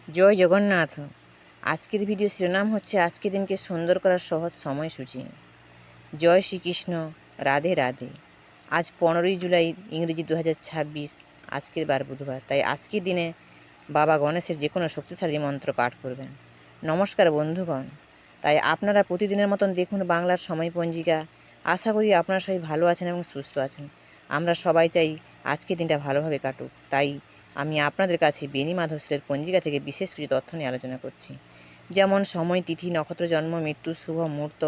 জয় জগন্নাথ। আজকের ভিডিও শিরোনাম হচ্ছে আজকের দিনকে সুন্দর করার সহজ সময়সূচি। জয় শ্রীকৃষ্ণ, রাধে রাধে। আজ 15ই জুলাই, ইংরেজি 2026। আজকের বার বুধবার, তাই আজকের দিনে বাবা গণেশের যে কোনো শক্তিশালী মন্ত্র পাঠ করবেন। নমস্কার বন্ধুগণ। তাই আপনারা প্রতিদিনের মতন দেখুন বাংলার সময় পঞ্জিকা। আশা করি আপনারা সবাই ভালো আছেন এবং সুস্থ আছেন। আমরা সবাই চাই আজকের দিনটা ভালোভাবে কাটুক। তাই আমি আপনাদের কাছে বেনি মাধবশিলের পঞ্জিকা থেকে বিশেষ কিছু তথ্য নিয়ে আলোচনা করছি, যেমন সময়, তিথি, নক্ষত্র, জন্ম, মৃত্যু, শুভ মুহূর্ত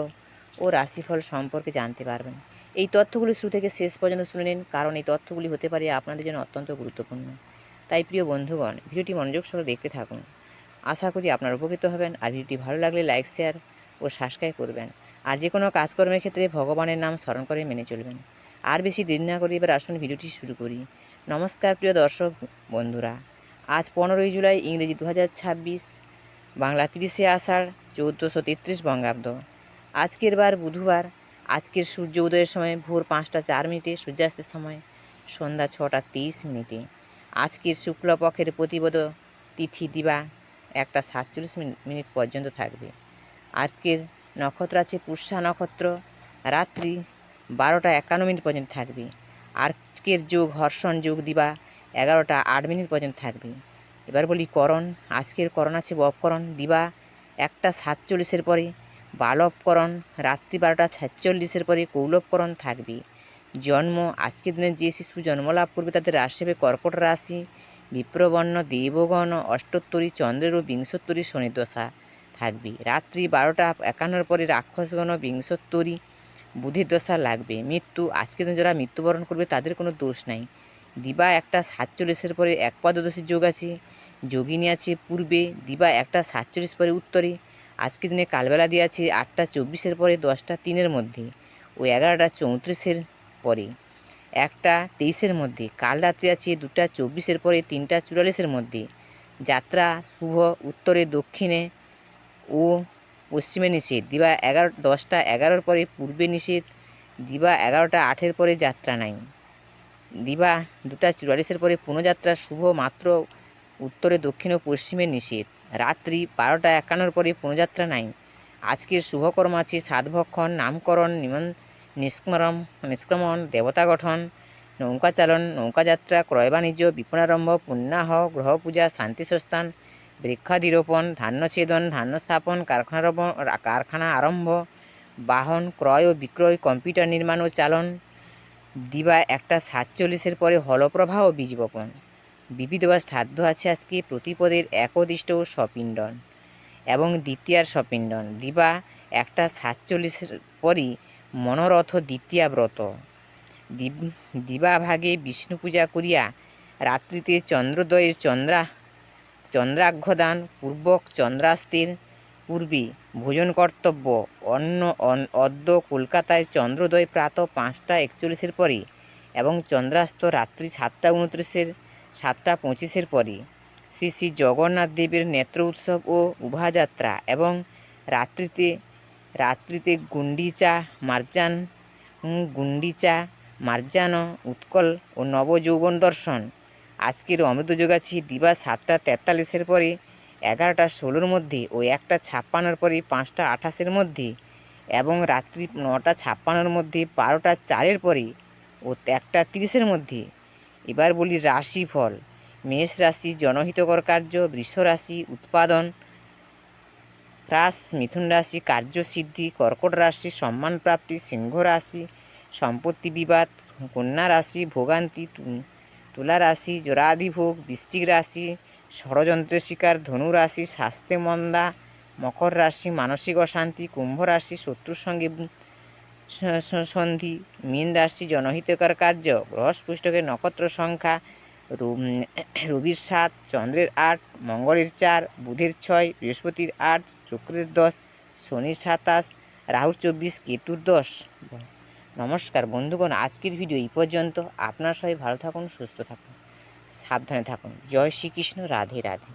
ও রাশিফল সম্পর্কে জানতে পারবেন। এই তথ্যগুলি শুরু থেকে শেষ পর্যন্ত শুনে নিন, কারণ এই তথ্যগুলি হতে পারে আপনাদের জন্য অত্যন্ত গুরুত্বপূর্ণ। তাই প্রিয় বন্ধুগণ, ভিডিওটি মনোযোগ সহ দেখতে থাকুন। আশা করি আপনারা উপকৃত হবেন। আর ভিডিওটি ভালো লাগলে লাইক, শেয়ার ও সাবস্ক্রাইব করবেন। আর যে কোনো কাজকর্মের ক্ষেত্রে ভগবানের নাম স্মরণ করে মেনে চলবেন। আর বেশি দেরি না করে এবার আসুন ভিডিওটি শুরু করি। নমস্কার প্রিয় দর্শক বন্ধুরা। আজ 15ই জুলাই, ইংরেজি 2026, বাংলা 30শে আষাঢ় 1433 বঙ্গাব্দ। আজকের বার বুধবার। আজকের সূর্য উদয়ের সময় ভোর 5টা 4 মিনিটে, সূর্যাস্তের সময় সন্ধ্যা 6টা 23 মিনিটে। আজকের শুক্লপক্ষের প্রতিপদ তিথি দিবা 1টা 47 মিনিট পর্যন্ত থাকবে। আজকের নক্ষত্র আছে পুষ্যা নক্ষত্র, রাত্রি 12টা 51 মিনিট পর্যন্ত থাকবে। আজকের যোগ হর্ষণ যোগ দিবা 11টা 8 মিনিট পর্যন্ত থাকবে। এবার বলি করণ। আজকের করণ আছে বপকরণ দিবা 1টা 47-এর পরে, বালবকরণ রাত্রি 12টা 46-এর পরে কৌলবকরণ থাকবে। জন্ম, আজকের দিনে যে শিশু জন্মলাভ করবে তাদের রাশি হবে কর্কট রাশি। বিপ্রবর্ণ, দেবগণ, অষ্টোত্তরী, চন্দ্রের ও বিংশোত্তরী শনিদশা থাকবে। রাত্রি 12টা 51-এর পরে রাক্ষসগণ, বিংশোত্তরী বুধের দশা লাগবে। মৃত্যু, আজকের দিনে যারা মৃত্যুবরণ করবে তাদের কোনো দোষ নাই। দিবা 1টা 47-এর পরে একপাদদশীর যোগ আছে, যোগিনী আছে পূর্বে, দিবা 1টা 47 পরে উত্তরে। আজকের দিনে কালবেলা দিয়ে আছে 8টা 24-এর পরে 10টা 3-এর মধ্যে ও 11টা 34-এর পরে 1টা 23-এর মধ্যে। কাল রাত্রি আছে 2টা 24-এর পরে 3টা 44-এর মধ্যে। যাত্রা শুভ উত্তরে, দক্ষিণে ও পশ্চিমে নিষেধ। দিবা 10টা 11-এর পরে পূর্বে নিষেধ। দিবা 11টা 8-এর পরে যাত্রা নাই। দিবা 2টা 44-এর পরে পুনঃযাত্রা শুভ, মাত্র উত্তরে, দক্ষিণ ও পশ্চিমে নিষেধ। রাত্রি 12টা 51-এর পরে পুনঃযাত্রা নাই। আজকের শুভকর্ম আছে সাতভক্ষণ, নামকরণ, নিষ্ক্রমণ, দেবতা গঠন, নৌকা চালন, নৌকাযাত্রা, ক্রয় বাণিজ্য, বিপণারম্ভ, পুণ্যাহ, গ্রহ পূজা, শান্তি সস্থান, বৃক্ষাধিরোপণ, ধান্য ছেদন, ধান্য স্থাপন, কারখানা আরম্ভ, বাহন ক্রয় ও বিক্রয়, কম্পিউটার নির্মাণ ও চালন। দিবা 1টা 47-এর পরে হলপ্রভা ও বীজ বপন। বিবিধবা শ্রাদ্ধ আছে আজকে প্রতিপদের একদিষ্ট সপিণ্ডন এবং দ্বিতীয়ার সপিণ্ডন। দিবা 1টা 47-এর পরই মনোরথ দ্বিতীয়া ব্রত। দিবা ভাগে বিষ্ণু পূজা করিয়া রাত্রিতে চন্দ্রোদয়ের চন্দ্রাঘ্যদান পূর্বক চন্দ্রাস্তের পূর্বে ভোজন কর্তব্য। অদ্য কলকাতায় চন্দ্রোদয় প্রাতঃ 5টা 41-এর পরে এবং চন্দ্রাস্ত রাত্রি 7টা 29-এর 7টা 25-এর পরে। শ্রী শ্রী জগন্নাথ দেবের নেত্র উৎসব ও উভাযাত্রা এবং রাত্রিতে গুন্ডিচা মার্জান, উৎকল ও নবযৌবন দর্শন। আজকের অমৃতযোগ আছে দিবা 7টা 43-এর পরে 11টা 16-এর মধ্যে ও 1টা 56-এর পরে 5টা 28-এর মধ্যে এবং রাত্রি 9টা 56-এর মধ্যে 12টা 4-এর পরে ও 1টা 30-এর মধ্যে। এবার বলি রাশিফল। মেষ রাশি জনহিতকর কার্য, বৃষ রাশি উৎপাদন হ্রাস, মিথুন রাশি কার্যসিদ্ধি, কর্কট রাশি সম্মান প্রাপ্তি, সিংহ রাশি সম্পত্তি বিবাদ, কন্যা রাশি ভোগান্তি, তুলা রাশি জোরাধিভোগ, বৃশ্চিক রাশি ষড়যন্ত্রের শিকার, ধনু রাশি স্বাস্থ্যে মন্দা, মকর রাশি মানসিক অশান্তি, কুম্ভ রাশি শত্রুর সঙ্গে সন্ধি, মীন রাশি জনহিতকর কার্য। বৃহস্পতিকে নক্ষত্র সংখ্যা রবির 7, চন্দ্রের 8, মঙ্গলের 4, বুধের 6, বৃহস্পতির 8, শুক্রের 10, শনির 27, রাহুর 24, কেতুর 10। নমস্কার বন্ধুগণ, আজকের ভিডিও এই পর্যন্ত। আপনারা সবাই ভালো থাকুন, সুস্থ থাকুন, সাবধানে থাকুন। জয় শ্রীকৃষ্ণ, রাধে রাধে।